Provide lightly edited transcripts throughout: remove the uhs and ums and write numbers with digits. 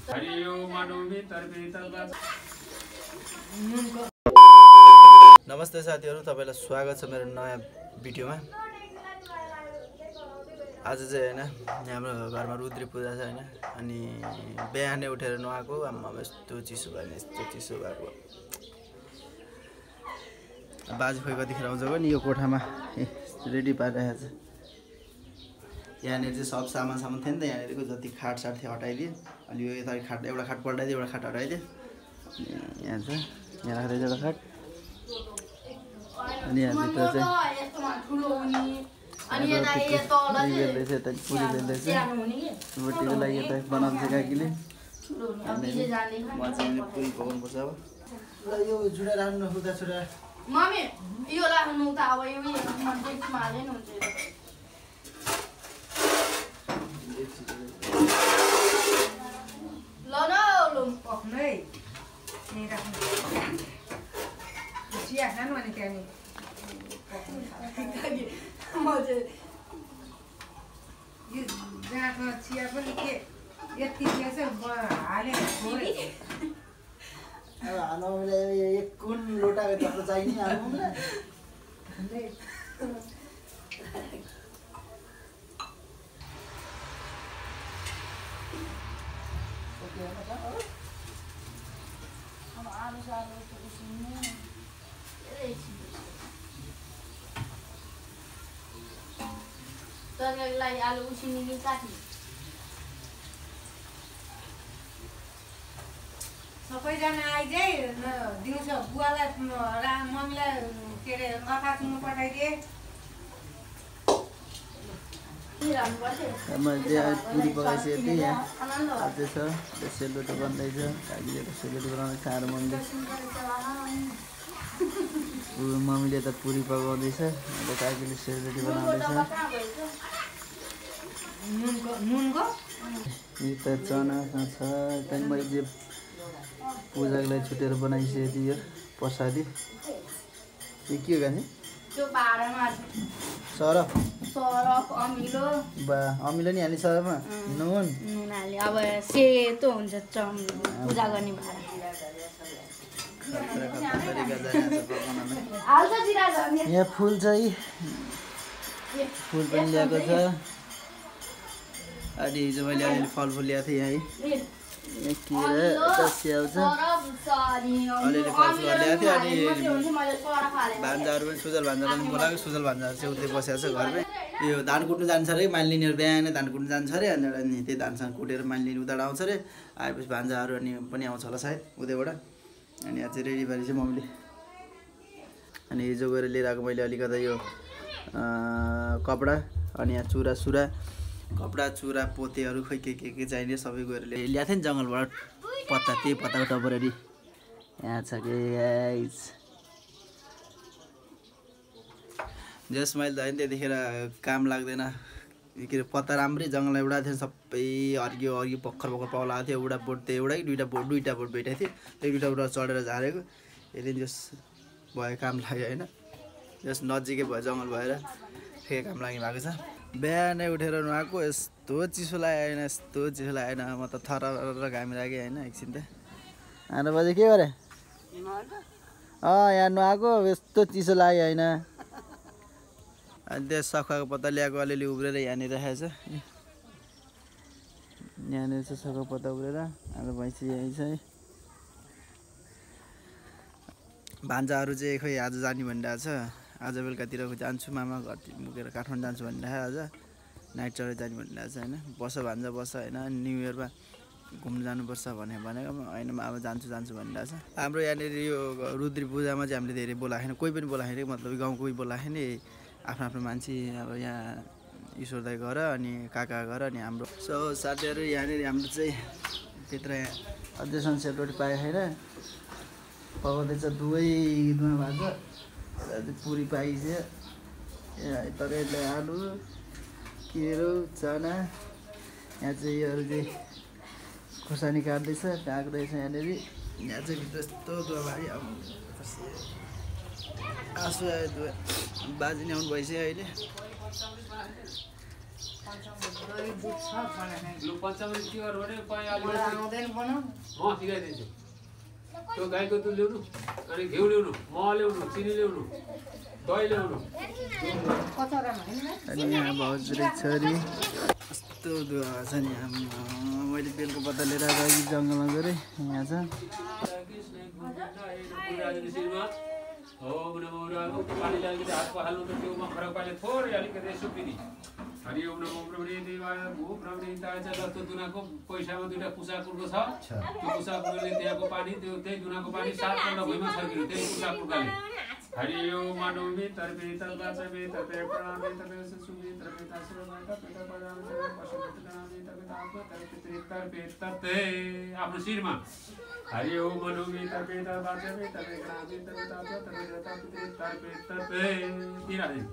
नमस्ते साथीहरु, तपाईलाई स्वागत छ मेरो नयाँ भिडियोमा। आज चाहिँ हैन हाम्रो घरमा रुद्री पूजा छ हैन, अनि बिहानै उठेर नुहाएको। आम्मा यस्तो चिसो भयो, यस्तो चिसो भएको। बाजे खोइ कतिखेर आउँछ नि यो कोठामा रेडी पारिरहेको छ। यहाँनिर चाहिँ सब सामान थियो नि त, यहाँनिरको जति खाट साट थियो हटाइदिए। अनि यो यता खाट एउटा खाट पल्टाइदिए, एउटा खाट हटाइदिए। यहाँ छ, यहाँ राख्दै एउटा खाट। अनि यहाँ भित्र चाहिँ अनि यता यो तल चाहिँ यता पुरी बेल्दैछ। रोटीको लागि यता बनाउँछ काकीले। म चाहिँ पुरी पकाउनु पर्छ अब। ल यो जुडा राख्नु नखुदा छोरा। मम्मी यो राख्नु त अब यो डेक्समा हाले न हुन्छ। ल न ल पक्नु है। नि राख्नु। चिया खानु अनि त्यहाँ म चाहिँ यो जाँको चिया पनि के यति चिया चाहिँ हालेको अब हाल्नुलाई एक कुन लोटाको जस्तो चाहिने हाल्नुलाई। तरकारीलाई आलु उसिनी काट्नु। सबैजना आइजाइ। दिउँसो बुवालाई मम्मीलाई के अरे कथा सुन्नु पठाइदिए। पुरी पकाइसकेको थिएँ। यहाँ अझै छ, सेलरोटी बन्दैछ। काकीले त सेलरोटी बनाउनु खाएर मम्मीले त पुरी पकाउँदैछ, अन्त काकीले सेलरोटी बनाउँदैछ। यो त चना छ। त्यहाँदेखि मैले जे पूजाको लागि छुटेर बनाइसकेको थिएँ यो प्रसादी। यो के हो गानी? सरफ। सरफ अमिलो। बा अमिलो नि हाल्ने सरफमा? नुन हाल्ने। अब सेतो हुन्छ पूजा गर्ने भाँडा। यहाँ फुल चाहिँ फुल पनि ल्याएको छ। अनि हिजो मैले अलिअलि फलफुल ल्याएको थिएँ। यहाँ स्याउ छ, अलिअलि फलफुल ल्याएको थिएँ। अनि भान्जाहरू पनि सुजल भान्जा पनि बोलाएको। सुजल भान्जाहरू चाहिँ उतै बसेको छ घरमै। यो धान कुट्नु जान्छ अरे, मालिनीहरू बिहानै धान कुट्नु जान्छ अरे। अनि त्यही धानसँग कुटेर मालिनी उताबाट आउँछ अरे। आएपछि भान्जाहरू अनि पनि आउँछ होला सायद उतैबाट। अनि यहाँ चाहिँ रेडी भएर चाहिँ मम्मीले। अनि हिजो गएर लिएर आएको मैले अलिकति यो कपडा। अनि यहाँ चुरा सुरा कपडा चुरा पोतेहरू खोइ के चाहिने सबै गएर ल्याएको थिएँ नि जङ्गलबाट। पत्ता त्यही पत्ताको टपरेरी यहाँ छ कि जस मैले त होइन त्यतिखेर काम लाग्दैन के अरे पत्ता राम्रै जङ्गलमा एउटा थियो, सबै अर्ग्यो भर्खर पाउला थियो। एउटा बोट थियो, दुईवटा बोट भेटेको थिएँ। त्यो दुईवटा बोट चढेर झारेको। यदि जस भयो काम लाग्यो होइन। जस नजिकै भयो जङ्गल भएर ठिकै काम लाग्ने भएको छ। बिहानै उठेर नुहाएको। यस्तो चिसो लागेन, यस्तो चिसो लागेन। म त थर घामी लाग्यो होइन। एकछिन त 8 बजे के गरेँ? यहाँ नुहाएको। यस्तो चिसो लाग्यो होइन। अनि त्यो सखुवाको पत्ता ल्याएको अलिअलि उब्रेर यहाँनिर राखेको छ। यहाँनिर चाहिँ सखुवाको पत्ता उब्रेर हाम्रो भैँसी यहीँ छ। भान्जाहरू चाहिँ खोइ आज जाने भनिरहेको छ। आज बेलुकातिर जान्छु मामा घरतिर मुकेर काठमाडौँ जान्छु भनिरहेको आज। नाइट चढेर जाने भनिरहेको छ होइन। बस भान्जा बस होइन। न्यु इयरमा घुम्नु जानुपर्छ भनेको होइन। अब जान्छु भनिरहेको छ। हाम्रो यहाँनिर यो रुद्री पूजामा चाहिँ हामीले धेरै बोलाएको छैन। कोही पनि बोलाएको छैन, मतलब गाउँको कोही बोलाएको छैन। आफ्नो मान्छे अब यहाँ ईश्वर दाइ घर अनि काका घर अनि हाम्रो साथीहरू यहाँनिर हाम्रो चाहिँ त्यत्र अझैसम्म सेलरोटी पाएको छैन। पकाउँदैछ दुवैमा भएको छ। पुरी पाइन्छ। तरकारीलाई आलु केरो चना। यहाँ चाहिँ योहरू चाहिँ खोर्सानी काट्दैछ, काट्दैछ यहाँनिर। यहाँ चाहिँ भित्र यस्तो दुवाबारी आँसु आयो। बाजे नि आउनु भइसक्यो अहिले। दही दुध छ बनाएँ लु पञ्चामृत के गर्नु भने मलाई अलिकति आउँदैन बनाउनु सिकाइदिन्छु त्यो गाईको दुध ल्याउनु अनि घिउ ल्याउनु मह ल्याउनु चिनी ल्याउनु दही ल्याउनु कचौरामा होइन अनि यहाँ भाउजूले छोरी कस्तो दुवा छ नि मैले बेलको पत्ता लिएर अघि जङ्गलमा गएँ यहाँ छ ओम नमो राघव पानी अलिकति हात पखाल्नु त त्योमा फरक पाले थोरै अलिकति सुपिनी हरि ओम नमो ब्रह्मणे देवाय भू ब्रह्मणेताय च जस्तो दुनाको पैसामा दुईटा कुसाकुर्को छ त्यो कुसाकुर्कोले त्यहाँको पानी त्यही दुनाको पानी 7 पल्ट भुइँमा छर्किनु त्यही कुसाकुर्काले हरि ओम मानवमी तर्पे तर्बाचमे तर्पे प्राणे तर्पे सुसुमी तर्पे तासुरमै तर्पे तर्पे पशुपतिनामी तर्पे तापो तर्पे तर्पे आफ्नो शिरमा हरि ओम मानवमी तर्पे तर्बाचमे तर्पे प्राणे तर्पे तापो तर्पे तर्पे तिरादिन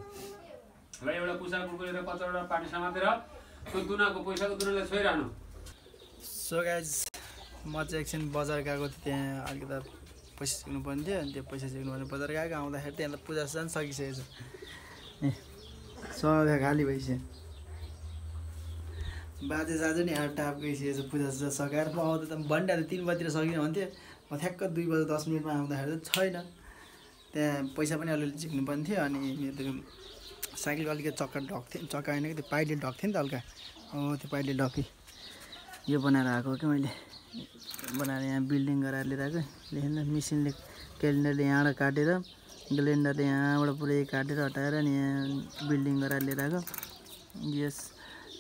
ल एउटा कुसाकुर्को लिएर 5 वटा पानी समातेर त्यो दुनाको पैसाको दुनालाई छोइराख्नु सो गाइज म चाहिँ एकछिन बजार गएको थिएँ त्यहाँ अलिकति पैसा सिक्नु पर्ने थियो अनि त्यो पैसा सिक्नु पर्ने बजार गएको आउँदाखेरि त्यहाँ पूजा सुजा सकिसकेको छ ए सबै खाली भइसक्यो बाजे साजे नि हात टाप गइसकेको छ पूजा सुजा सकाएर म आउँदा त भन्डा 3 बजीतिर सकिने भन्थ्यो म ठ्याक्क 2 बजे 10 मिनटमा आउँदाखेरि त छैन त्यहाँ पैसा पनि अलिअलि झिक्नु पर्ने थियो अनि मेरो त्यो साइकलको अलिकति चक्का ढक्थेँ चक्का होइन कि त्यो पाइडले ढक्थेँ नि त हल्का हो त्यो पाइडले ढकेँ यो बनाएर आएको कि मैले बनाएर यहाँ बिल्डिङ गराएर लिएर आएको लेखेर मिसिनले क्यालेन्डरले यहाँबाट काटेर ग्लेन्डरले यहाँबाट पुरै काटेर हटाएर अनि यहाँ बिल्डिङ गराएर लिएर आएको यस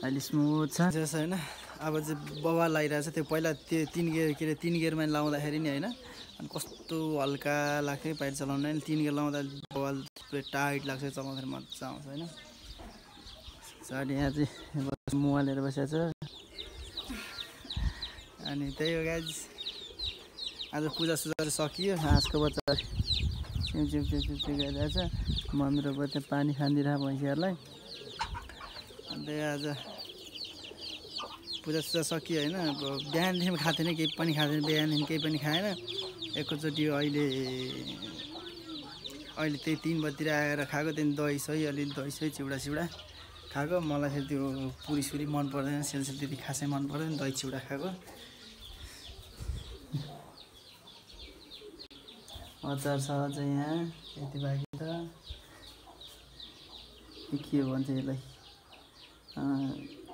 अहिले स्मुथ छ जस होइन अब चाहिँ बवाल लागिरहेको छ त्यो पहिला त्यो 3 गियर के अरे 3 गियरमा लाउँदाखेरि नि होइन अनि कस्तो हल्का लाग्थ्यो पाइड चलाउन नि 3 गियर लाउँदा बवाल पुरै टाइट लाग्छ चलाउँदाखेरि मजा आउँछ होइन साडी यहाँ चाहिँ मोबाइल लिएर बसेको छ अनि त्यही हो गाइज आज पूजा सुजा सकियो हाँसको बच्चा चिउ चिउ चिउ चिउ चिउ गरिरहेछ मम्मी र बच्चा पानी खानिदिरहेको भैँसीहरूलाई अन्त आज पूजा सुजा सकियो होइन अब बिहानदेखि खाएको थिएन केही पनि खाएको थिएन बिहानदेखि केही पनि खाएन एकैचोटि अहिले त्यही 3 बजीतिर आएर खाएको त्यहाँदेखि दही सही अलिअलि दही सही चिउडा सिउडा खाएको मलाई फेरि त्यो पुरी सुरी मन पर्दैन सेलसेल त्यति खासै मन पर्दैन दही चिउडा खाएको अचार छ चाहिँ यहाँ यति बाँकी छ के भन्छ यसलाई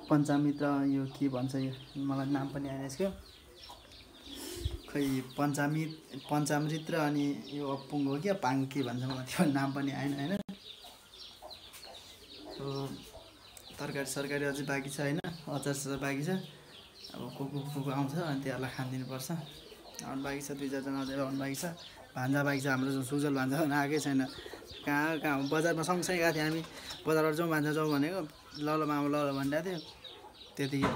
पञ्चामृत यो के भन्छ यो मलाई नाम पनि आएन यसको खै पञ्चामृत र अनि यो अपुङ हो क्या पाङ के भन्छ मलाई त्यो नाम पनि आएन होइन तरकारी सरकारी अझै बाँकी छ होइन अचार सचार बाँकी छ अब को आउँछ अनि त्यसहरूलाई खानिदिनुपर्छ अरू बाँकी छ 2-4 जना अझै अरू बाँकी छ भान्जा बाँकी छ हाम्रो सुजल भान्जा आएकै छैन कहाँ बजारमा सँगसँगै गएको थियौँ हामी बजारबाट जाउँ भान्जा जाउँ भनेको ल मामा ल भनिरहेको थियो त्यतिकै